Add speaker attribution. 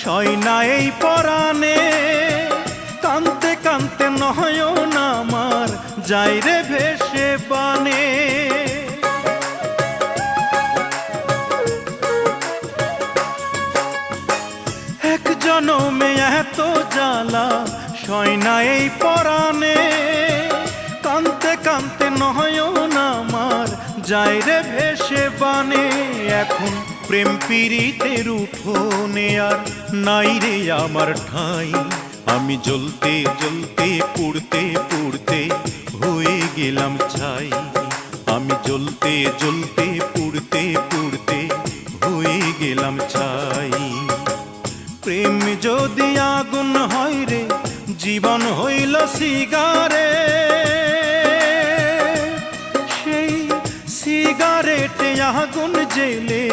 Speaker 1: সয় না এই পরাণে, কানতে কানতে নয়ন আমার যায় রে ভেসে বানে। এক জনমে এত জ্বালা সয় না এই পরাণে, কানতে কানতে নয়ন আমার যায় রে ভেসে বানে। এখন প্রেম পীড়িতের উঠোনে আর নাই রে আমার ঠাঁই, আমি জ্বলতে জ্বলতে পুড়তে পুড়তে হয়ে গেলাম ছাই। আমি জ্বলতে জ্বলতে পুড়তে পুড়তে হয়ে গেলাম ছাই। প্রেম যদি আগুন হয় রে, জীবন হইল সিগারে, সেই সিগারেটে আগুন জেলে